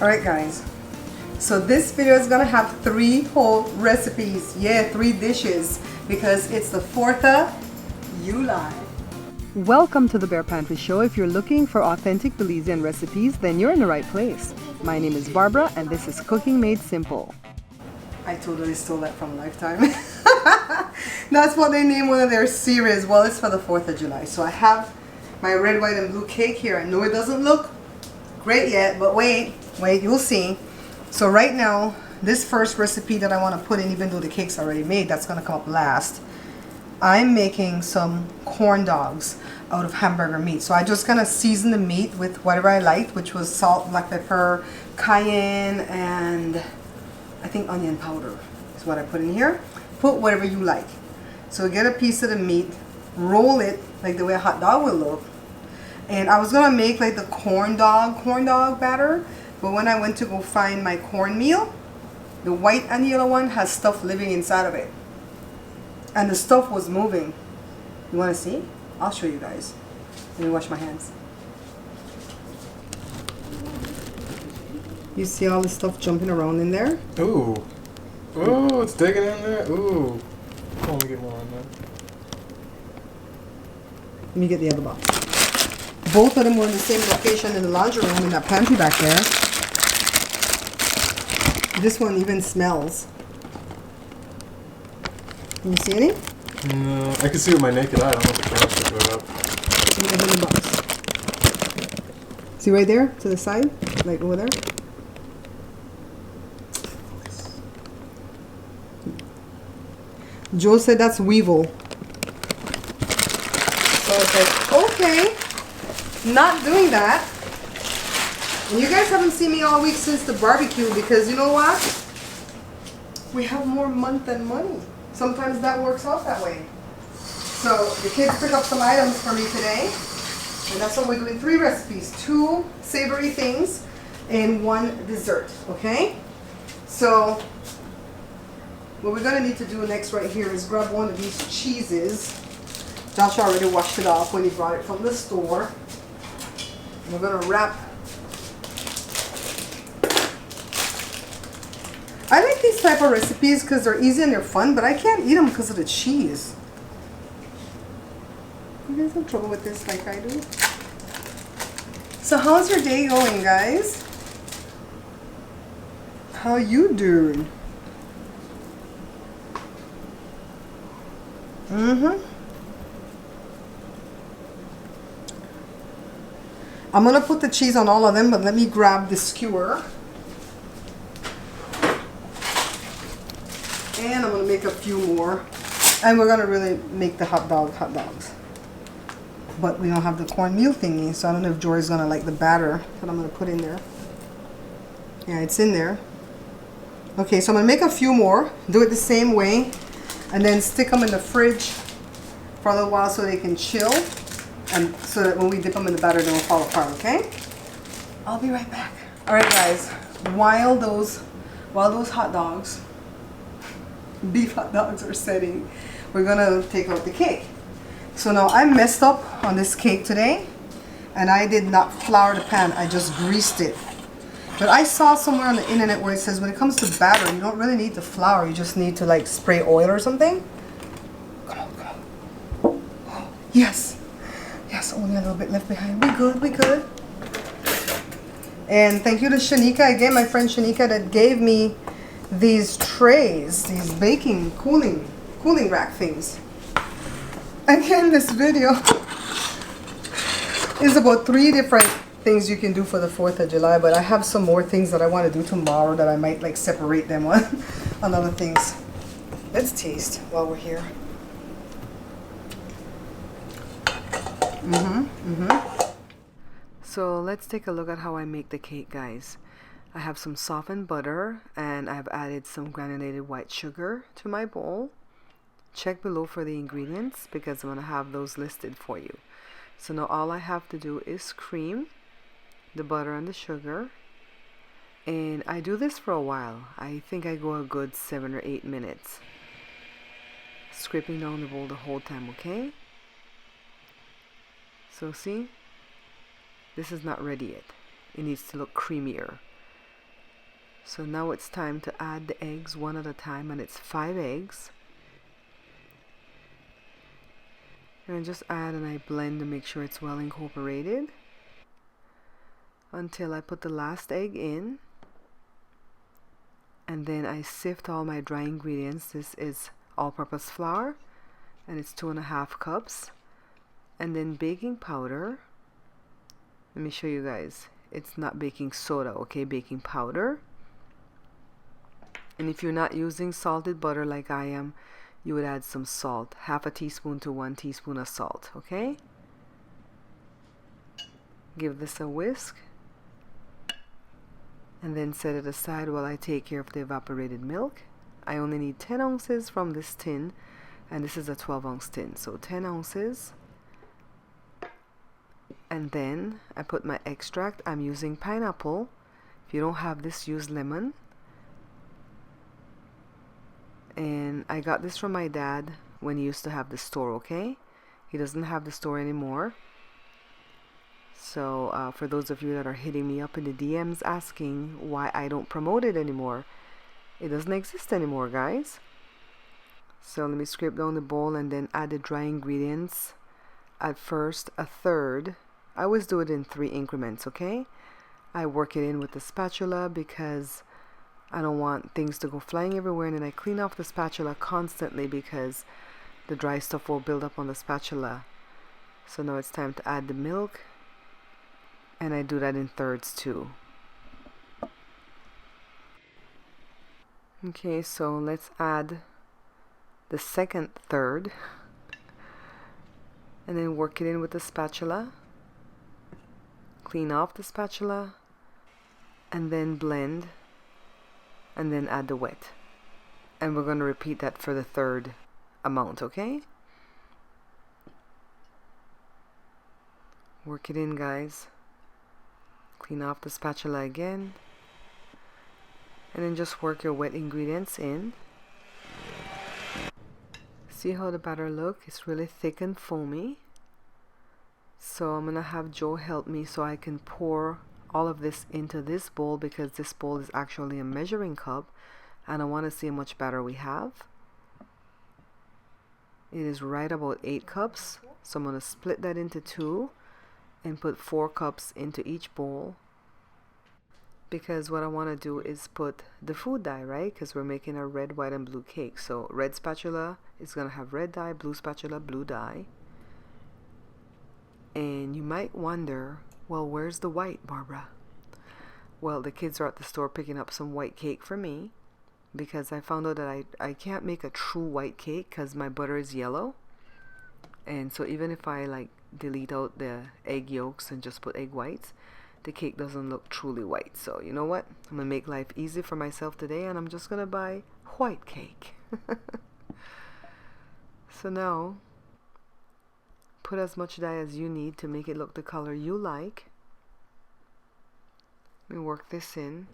Alright guys, so this video is gonna have 3 whole recipes. Yeah, 3 dishes because it's the 4th of July. Welcome to the Bear Pantry Show. If you're looking for authentic Belizean recipes, then you're in the right place. My name is Barbara and this is Cooking Made Simple. I totally stole that from Lifetime. That's what they name one of their series. Well, it's for the 4th of July. So I have my red, white, and blue cake here. I know it doesn't look great yet, but wait, you'll see. So right now, this first recipe that I want to put in, even though the cake's already made, that's going to come up last. I'm making some corn dogs out of hamburger meat. So I just kind of season the meat with whatever I liked, which was salt, black pepper, cayenne, and I think onion powder is what I put in here. Put whatever you like. So get a piece of the meat, roll it like the way a hot dog would look. And I was gonna make like the corn dog batter, but when I went to go find my cornmeal, the white and yellow one has stuff living inside of it. And the stuff was moving. You wanna see? I'll show you guys. Let me wash my hands. You see all the stuff jumping around in there? Ooh. Ooh, it's digging in there. Ooh. I want to get more on that. Let me get the other box. Both of them were in the same location in the laundry room in that pantry back there. This one even smells. Can you see any? No, I can see with my naked eye. I don't know if the camera should go up. In the box. See right there to the side? Like over there? Joe said that's weevil. So I was like, okay, not doing that. And you guys haven't seen me all week since the barbecue because you know what? We have more month than money. Sometimes that works out that way. So the kids pick up some items for me today. And that's why we're doing 3 recipes. 2 savory things and 1 dessert, okay? So what we're gonna need to do next right here is grab one of these cheeses. Josh already washed it off when he brought it from the store. And we're gonna wrap. I like these type of recipes because they're easy and they're fun, but I can't eat them because of the cheese. You guys have trouble with this like I do? So how's your day going, guys? How you doing? I'm gonna put the cheese on all of them, but let me grab the skewer. And I'm gonna make a few more. And we're gonna really make the hot dogs. But we don't have the cornmeal thingy, so I don't know if Jory's gonna like the batter that I'm gonna put in there. Yeah, it's in there. Okay, so I'm gonna make a few more, do it the same way, and then stick them in the fridge for a little while so they can chill, and so that when we dip them in the batter they won't fall apart, okay? I'll be right back. All right, guys, while those hot dogs, beef hot dogs are setting, we're gonna take out the cake. So now I messed up on this cake today, and I did not flour the pan, I just greased it. But I saw somewhere on the internet where it says when it comes to batter, you don't really need the flour, you just need to like spray oil or something. Come on, come on. Oh, yes, only a little bit left behind. We good. And thank you to Shanika, again, my friend Shanika, that gave me these trays, these baking, cooling rack things. Again, this video is about 3 different things you can do for the 4th of July, but I have some more things that I want to do tomorrow that I might like separate them on other things. Let's taste while we're here. So let's take a look at how I make the cake, guys. I have some softened butter and I have added some granulated white sugar to my bowl. Check below for the ingredients because I'm going to have those listed for you. So now all I have to do is cream the butter and the sugar, and I do this for a while. I think I go a good 7 or 8 minutes, scraping down the bowl the whole time, okay? So see, this is not ready yet. It needs to look creamier. So now it's time to add the eggs one at a time, and it's 5 eggs. And I just add and I blend to make sure it's well incorporated until I put the last egg in. And then I sift all my dry ingredients. This is all-purpose flour, and it's 2.5 cups. And then baking powder. Let me show you guys. It's not baking soda, okay? Baking powder. And if you're not using salted butter like I am, you would add some salt, 1/2 teaspoon to 1 teaspoon of salt, okay? Give this a whisk. And then set it aside while I take care of the evaporated milk. I only need 10 ounces from this tin, and this is a 12-ounce tin, so 10 ounces. And then I put my extract. I'm using pineapple. If you don't have this, use lemon. And I got this from my dad when he used to have the store, okay? He doesn't have the store anymore. So for those of you that are hitting me up in the DMs asking why I don't promote it anymore, it doesn't exist anymore, guys. So let me scrape down the bowl and then add the dry ingredients. At first, 1/3. I always do it in 3 increments, okay? I work it in with the spatula because I don't want things to go flying everywhere, and then I clean off the spatula constantly because the dry stuff will build up on the spatula. So now it's time to add the milk, and I do that in thirds too. Okay, so let's add the second third and then work it in with the spatula. Clean off the spatula and then blend and then add the wet. And we're going to repeat that for the third amount, okay? Work it in, guys. Clean off the spatula again. And then just work your wet ingredients in. See how the batter look? It's really thick and foamy. So I'm gonna have Joe help me so I can pour all of this into this bowl, because this bowl is actually a measuring cup and I want to see how much batter we have. It is right about 8 cups. So I'm gonna split that into 2 and put 4 cups into each bowl, because what I want to do is put the food dye, right? Because we're making a red, white, and blue cake. So red spatula is going to have red dye, blue spatula, blue dye. And you might wonder, well, where's the white, Barbara? Well, the kids are at the store picking up some white cake for me, because I found out that I can't make a true white cake because my butter is yellow. And so even if I like delete out the egg yolks and just put egg whites, the cake doesn't look truly white. So you know what? I'm gonna make life easy for myself today, and I'm just gonna buy white cake. So now, put as much dye as you need to make it look the color you like. Let me work this in.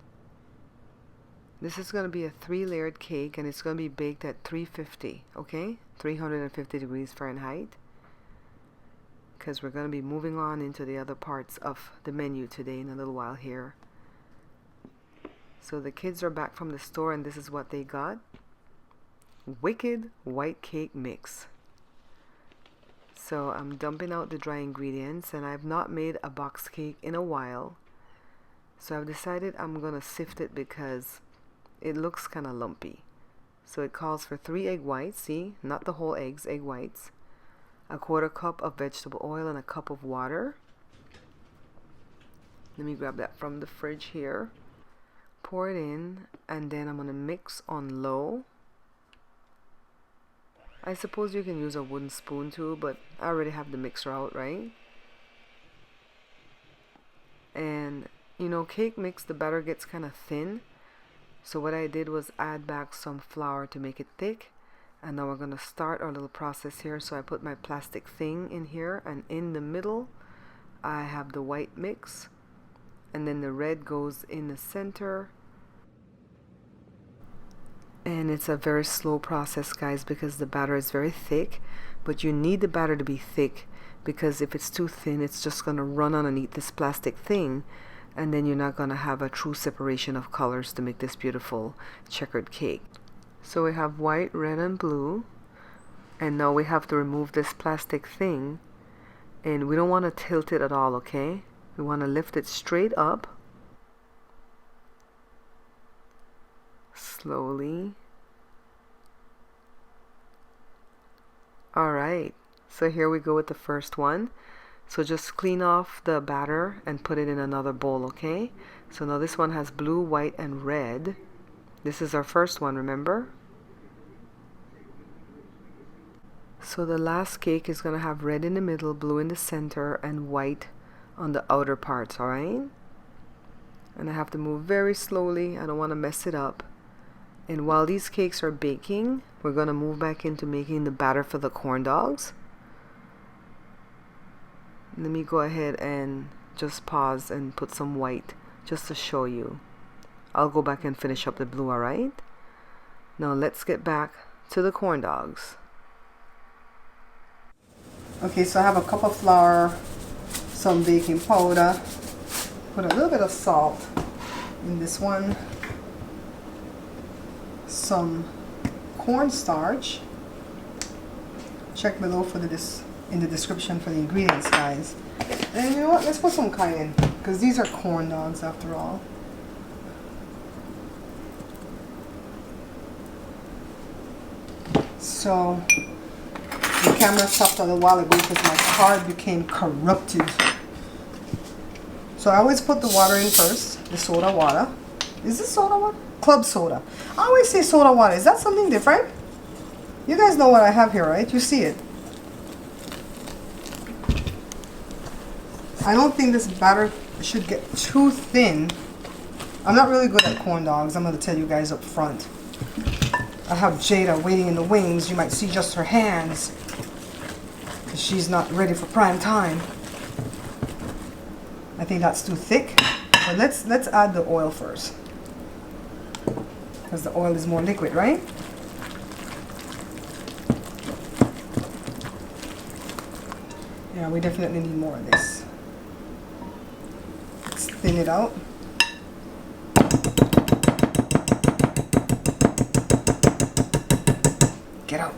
This is gonna be a 3-layered cake, and it's gonna be baked at 350, okay? 350 degrees Fahrenheit. Because we're going to be moving on into the other parts of the menu today in a little while here. So the kids are back from the store, and this is what they got. Wicked white cake mix. So I'm dumping out the dry ingredients, and I've not made a box cake in a while. So I've decided I'm going to sift it because it looks kind of lumpy. So it calls for 3 egg whites, see, not the whole eggs, egg whites. 1/4 cup of vegetable oil and a cup of water. Let me grab that from the fridge here. Pour it in, and then I'm going to mix on low. I suppose you can use a wooden spoon too, but I already have the mixer out, right? And you know, cake mix, the batter gets kind of thin. So what I did was add back some flour to make it thick. And now we're going to start our little process here. So I put my plastic thing in here, and in the middle I have the white mix, and then the red goes in the center. And it's a very slow process, guys, because the batter is very thick, but you need the batter to be thick, because if it's too thin, it's just going to run underneath this plastic thing and then you're not gonna have a true separation of colors to make this beautiful checkered cake. So we have white, red, and blue, and now we have to remove this plastic thing, and we don't want to tilt it at all, okay? We want to lift it straight up, slowly. Alright, so here we go with the first one. So just clean off the batter and put it in another bowl, okay? So now this one has blue, white, and red. This is our first one, remember? So the last cake is going to have red in the middle, blue in the center, and white on the outer parts, alright? And I have to move very slowly. I don't want to mess it up. And while these cakes are baking, we're going to move back into making the batter for the corn dogs. Let me go ahead and just pause and put some white just to show you. I'll go back and finish up the blue, alright? Now let's get back to the corn dogs. Okay, so I have a cup of flour, some baking powder, put a little bit of salt in this one, some cornstarch. Check below for in the description for the ingredients, guys. And you know what? Let's put some cayenne, because these are corn dogs after all. So the camera stopped a while ago because my card became corrupted. So I always put the water in first, the soda water. Is this soda water? Club soda. I always say soda water. Is that something different? You guys know what I have here, right? You see it. I don't think this batter should get too thin. I'm not really good at corn dogs. I'm going to tell you guys up front. I have Jada waiting in the wings. You might see just her hands, because she's not ready for prime time. I think that's too thick. But let's add the oil first, because the oil is more liquid, right? Yeah, we definitely need more of this. Let's thin it out. Get out.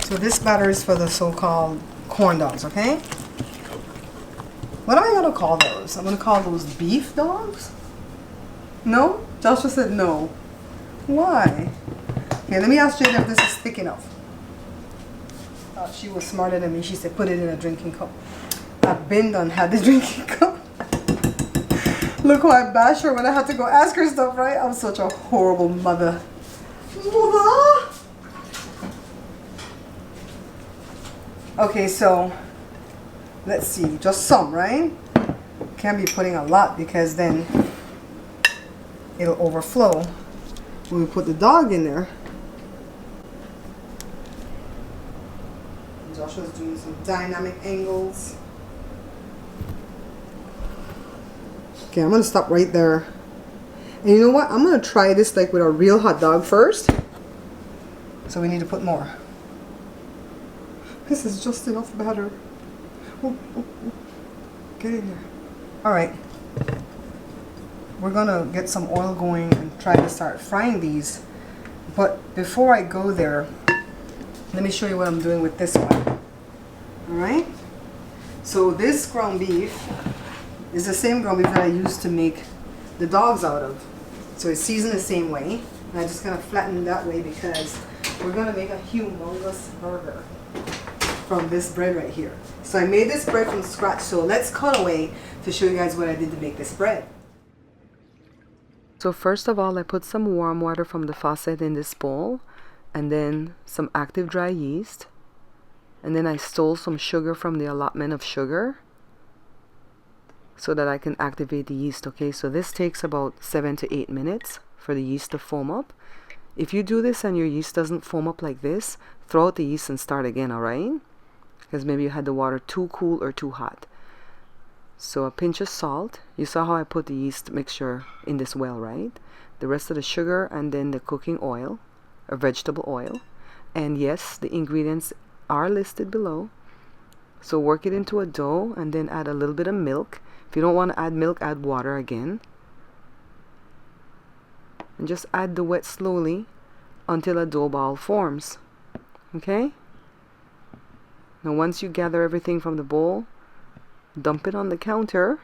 So this batter is for the so-called corn dogs, okay? What am I going to call those? I'm going to call those beef dogs? No? Joshua said no. Why? Okay, let me ask Jada if this is thick enough. She was smarter than me. She said put it in a drinking cup. I've been done had the drinking cup. Look how I bashed her when I had to go ask her stuff, right? I'm such a horrible mother. Mother! Okay, so let's see. Just some, right? Can't be putting a lot because then it'll overflow when we put the dog in there. Joshua's doing some dynamic angles. Okay, I'm gonna stop right there. And you know what? I'm gonna try this like with a real hot dog first. So we need to put more. This is just enough batter. Oh, oh, oh. Get in there. Alright. We're gonna get some oil going and try to start frying these. But before I go there, let me show you what I'm doing with this one. Alright? So this ground beef is the same ground beef that I used to make the dogs out of. So it's seasoned the same way. And I just kind of flatten it that way because we're going to make a humongous burger from this bread right here. So I made this bread from scratch. So let's cut away to show you guys what I did to make this bread. So first of all, I put some warm water from the faucet in this bowl, and then some active dry yeast, and then I stole some sugar from the allotment of sugar so that I can activate the yeast. Okay, so this takes about 7 to 8 minutes for the yeast to foam up. If you do this and your yeast doesn't foam up like this, throw out the yeast and start again, alright? Because maybe you had the water too cool or too hot. So a pinch of salt. You saw how I put the yeast mixture in this well, right? The rest of the sugar, and then the cooking oil, or vegetable oil. And yes, the ingredients are listed below. So work it into a dough and then add a little bit of milk. If you don't want to add milk, add water again. And just add the wet slowly until a dough ball forms. Okay? Now once you gather everything from the bowl, dump it on the counter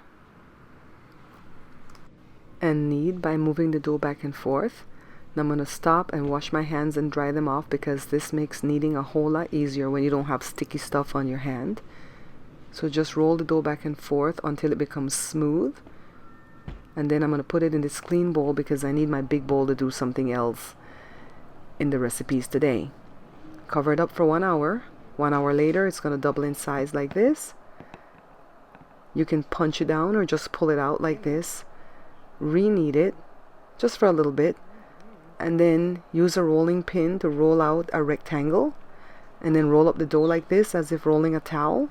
and knead by moving the dough back and forth. Now I'm going to stop and wash my hands and dry them off, because this makes kneading a whole lot easier when you don't have sticky stuff on your hand. So just roll the dough back and forth until it becomes smooth. And then I'm going to put it in this clean bowl because I need my big bowl to do something else in the recipes today. Cover it up for 1 hour. 1 hour later, it's going to double in size like this. You can punch it down or just pull it out like this. Re-knead it just for a little bit. And then use a rolling pin to roll out a rectangle. And then roll up the dough like this as if rolling a towel.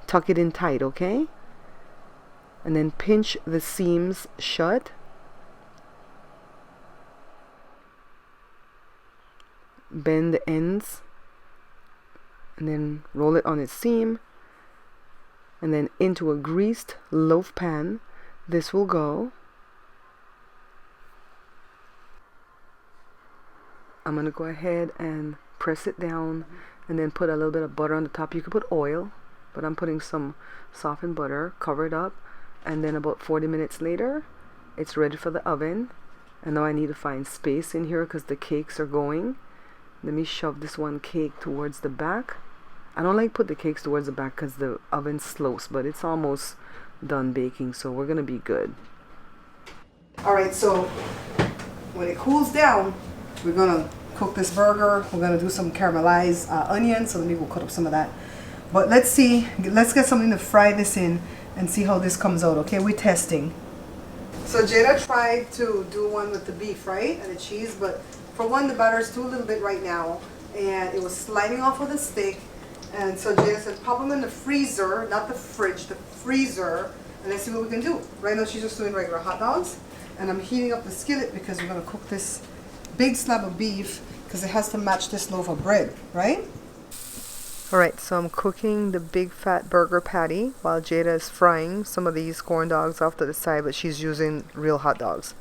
Tuck it in tight, okay? And then pinch the seams shut. Bend the ends. And then roll it on its seam. And then into a greased loaf pan, this will go. I'm going to go ahead and press it down and then put a little bit of butter on the top. You could put oil, but I'm putting some softened butter. Cover it up, and then about 40 minutes later, it's ready for the oven. And now I need to find space in here because the cakes are going. Let me shove this one cake towards the back. I don't like put the cakes towards the back because the oven's slow, but it's almost done baking, so we're gonna be good. Alright, so when it cools down, we're gonna cook this burger. We're gonna do some caramelized onions, so let me go cut up some of that. But let's get something to fry this in and see how this comes out, okay? We're testing. So Jada tried to do one with the beef, right? And the cheese, but for one, the butter's too little bit right now, and it was sliding off of the stick. And so Jada said, pop them in the freezer, not the fridge, the freezer, and let's see what we can do. Right now she's just doing regular hot dogs, and I'm heating up the skillet because we're gonna cook this big slab of beef because it has to match this loaf of bread, right? Alright, so I'm cooking the big fat burger patty while Jada is frying some of these corn dogs off to the side, but she's using real hot dogs.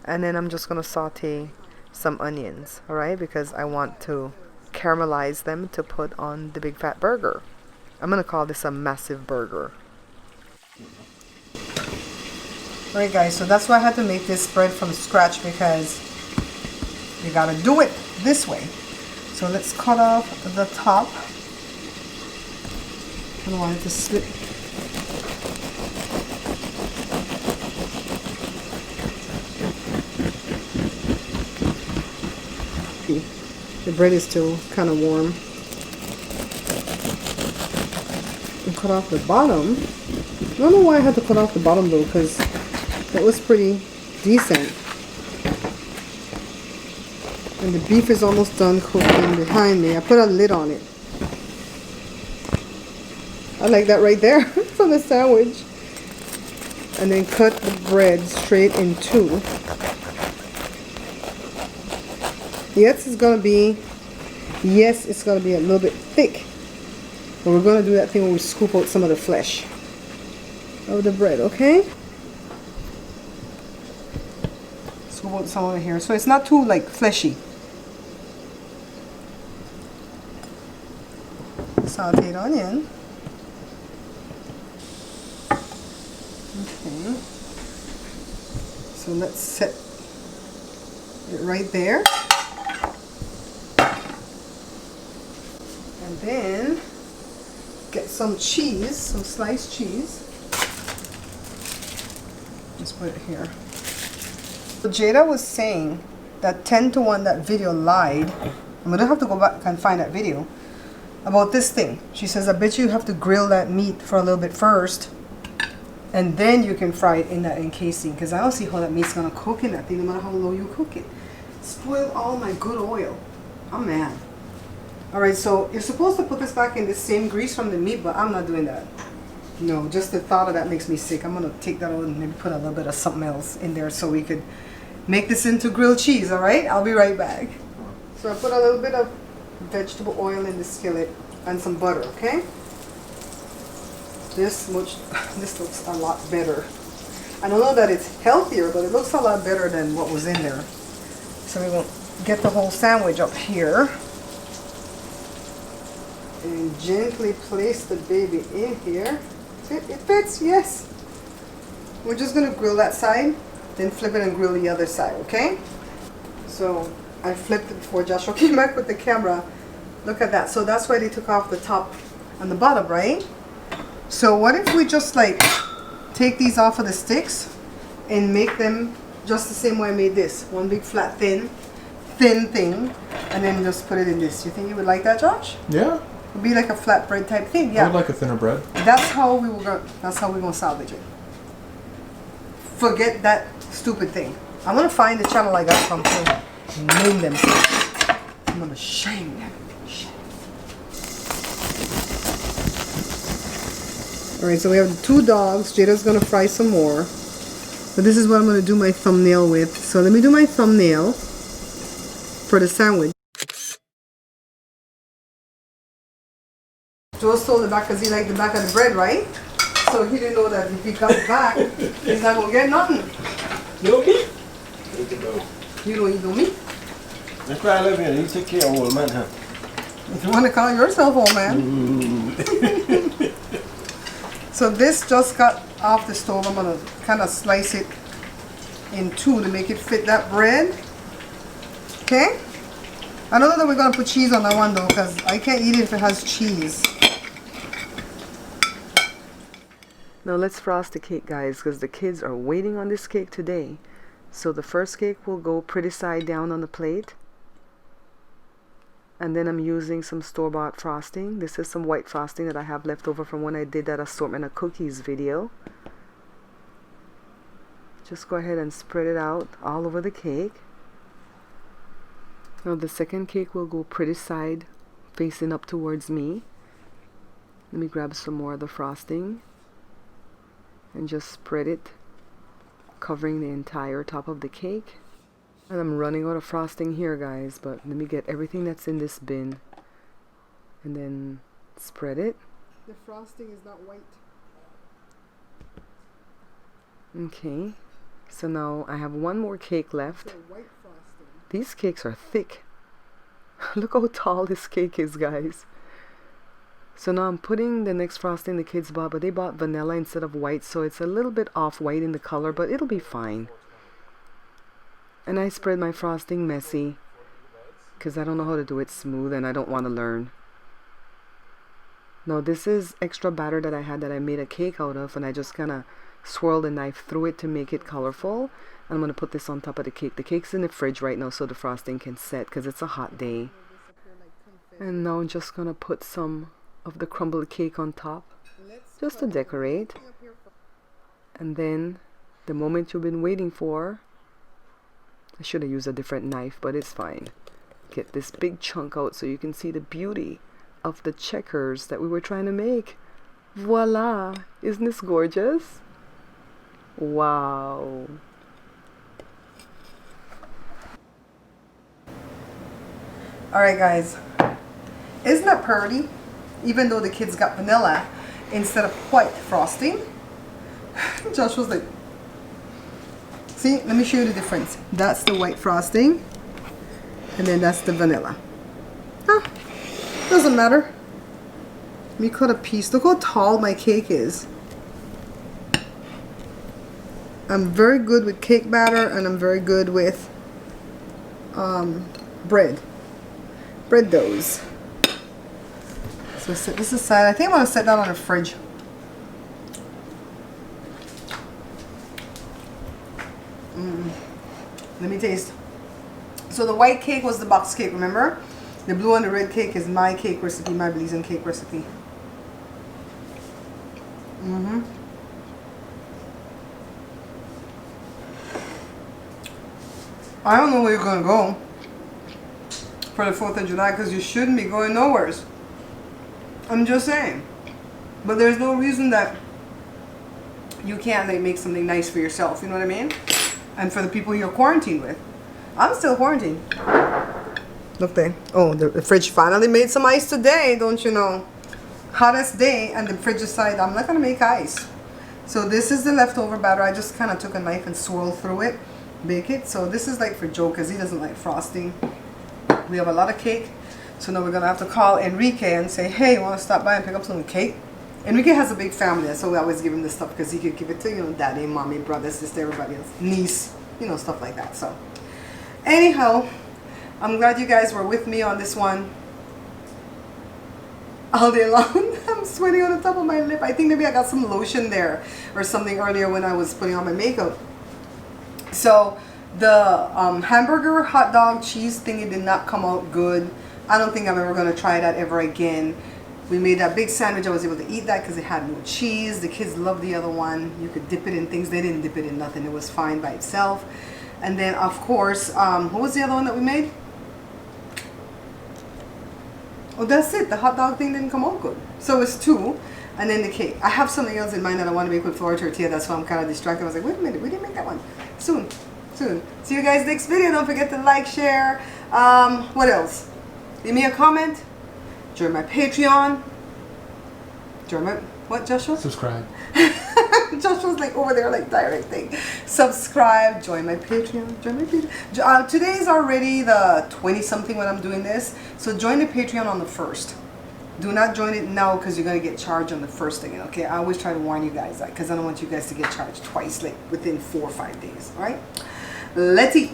And then I'm just gonna saute some onions, alright, because I want to caramelize them to put on the big fat burger. I'm gonna call this a massive burger. Alright guys, so that's why I had to make this bread from scratch, because you gotta do it this way. So let's cut off the top. I don't want it to slip. The bread is still kind of warm. And cut off the bottom. I don't know why I had to cut off the bottom though, because that was pretty decent. And the beef is almost done cooking behind me. I put a lid on it. I like that right there for the sandwich. And then cut the bread straight in two. Yes, it's gonna be a little bit thick, but we're gonna do that thing where we scoop out some of the flesh of the bread, okay? Scoop out some over here, so it's not too like fleshy. Sauteed onion. Okay. So let's set it right there. And then get some cheese, some sliced cheese. Just put it here. So Jada was saying that 10-to-1 that video lied. I'm gonna have to go back and find that video about this thing. She says, I bet you have to grill that meat for a little bit first, and then you can fry it in that encasing, because I don't see how that meat's gonna cook in that thing, no matter how low you cook it. Spoiled all my good oil. I'm mad. Alright, so you're supposed to put this back in the same grease from the meat, but I'm not doing that. No, just the thought of that makes me sick. I'm gonna take that out and maybe put a little bit of something else in there so we could make this into grilled cheese, all right? I'll be right back. So I put a little bit of vegetable oil in the skillet and some butter, okay? This looks a lot better. I don't know that it's healthier, but it looks a lot better than what was in there. So we're gonna get the whole sandwich up here and gently place the baby in here. It fits, yes. We're just gonna grill that side, then flip it and grill the other side, okay? So I flipped it before Joshua came back with the camera. Look at that. So that's why they took off the top and the bottom, right? So what if we just like take these off of the sticks and make them just the same way I made this? One big flat thin thing, and then just put it in this. You think you would like that, Josh? Yeah. It'd be like a flatbread type thing. Yeah. I would like a thinner bread. That's how we're gonna salvage it. Forget that stupid thing. I'm gonna find the channel I got from to name them. I'm gonna shame them. Alright, so we have 2 dogs. Jada's gonna fry some more. But this is what I'm gonna do my thumbnail with. So let me do my thumbnail for the sandwich. Joe stole the back because he liked the back of the bread, right? So he didn't know that if he comes back, he's not gonna get nothing. You okay? You don't eat no meat. That's why I love you. You take care of old man, huh? If you want to call yourself old man. So this just got off the stove. I'm gonna kind of slice it in 2 to make it fit that bread. Okay? I don't know that we're gonna put cheese on that one though, because I can't eat it if it has cheese. Now let's frost the cake, guys, because the kids are waiting on this cake today. So the first cake will go pretty side down on the plate. And then I'm using some store-bought frosting. This is some white frosting that I have left over from when I did that assortment of cookies video. Just go ahead and spread it out all over the cake. Now the second cake will go pretty side facing up towards me. Let me grab some more of the frosting and just spread it, covering the entire top of the cake. And I'm running out of frosting here, guys, but let me get everything that's in this bin and then spread it. The frosting is not white. Okay, so now I have one more cake left. White frosting. These cakes are thick. Look how tall this cake is, guys. So now I'm putting the next frosting the kids bought, but they bought vanilla instead of white, so it's a little bit off white in the color, but it'll be fine. And I spread my frosting messy because I don't know how to do it smooth and I don't want to learn. Now this is extra batter that I had that I made a cake out of, and I just kind of swirled a knife through it to make it colorful. I'm going to put this on top of the cake. The cake's in the fridge right now so the frosting can set because it's a hot day. And now I'm just going to put some of the crumbled cake on top just to decorate. And then the moment you've been waiting for, I should have used a different knife, but it's fine. Get this big chunk out so you can see the beauty of the checkers that we were trying to make. Voila! Isn't this gorgeous? Wow! Alright guys, isn't that pretty? Even though the kids got vanilla instead of white frosting. Josh was like, see, let me show you the difference. That's the white frosting, and then that's the vanilla. Huh, doesn't matter. Let me cut a piece. Look how tall my cake is. I'm very good with cake batter, and I'm very good with bread doughs. So set this aside. I think I'm going to set that on the fridge. Let me taste. So the white cake was the box cake, remember? The blue and the red cake is my cake recipe, my Belizean cake recipe. I don't know where you're going to go for the 4th of July because you shouldn't be going nowhere. I'm just saying. But there's no reason that you can't like make something nice for yourself, you know what I mean? And for the people you're quarantined with. I'm still quarantined. Look there. Oh, the fridge finally made some ice today, don't you know? Hottest day, and the fridge decided I'm not gonna make ice. So this is the leftover batter. I just kind of took a knife and swirled through it, bake it. So this is like for Joe because he doesn't like frosting. We have a lot of cake. So now we're gonna have to call Enrique and say, hey, you wanna stop by and pick up some cake? Enrique has a big family, so we always give him this stuff because he could give it to, you know, daddy, mommy, brother, sister, everybody else, niece, you know, stuff like that. So anyhow, I'm glad you guys were with me on this one all day long. I'm sweating on the top of my lip. I think maybe I got some lotion there or something earlier when I was putting on my makeup. So the hamburger, hot dog, cheese thingy did not come out good. I don't think I'm ever going to try that ever again. We made that big sandwich. I was able to eat that because it had no cheese. The kids loved the other one. You could dip it in things. They didn't dip it in nothing. It was fine by itself. And then, of course, what was the other one that we made? Oh, that's it. The hot dog thing didn't come out good. So it's two. And then the cake. I have something else in mind that I want to make with flour tortilla. That's why I'm kind of distracted. I was like, wait a minute. We didn't make that one. Soon. See you guys next video. Don't forget to like, share. What else? Leave me a comment. Join my Patreon. Join my... What, Joshua? Subscribe. Joshua's like over there like directing. Subscribe. Join my Patreon. Join my Patreon. Today is already the 20-something when I'm doing this. So join the Patreon on the 1st. Do not join it now because you're going to get charged on the first thing. Okay, I always try to warn you guys that because I don't want you guys to get charged twice, like within 4 or 5 days. All right, let's eat.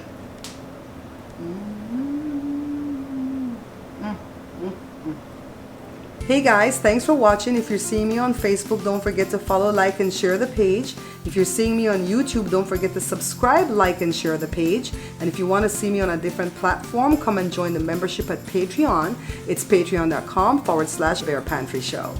Hey guys, thanks for watching. If you're seeing me on Facebook, don't forget to follow, like, and share the page. If you're seeing me on YouTube, don't forget to subscribe, like, and share the page. And if you want to see me on a different platform, come and join the membership at Patreon. It's patreon.com/Bear Pantry Show.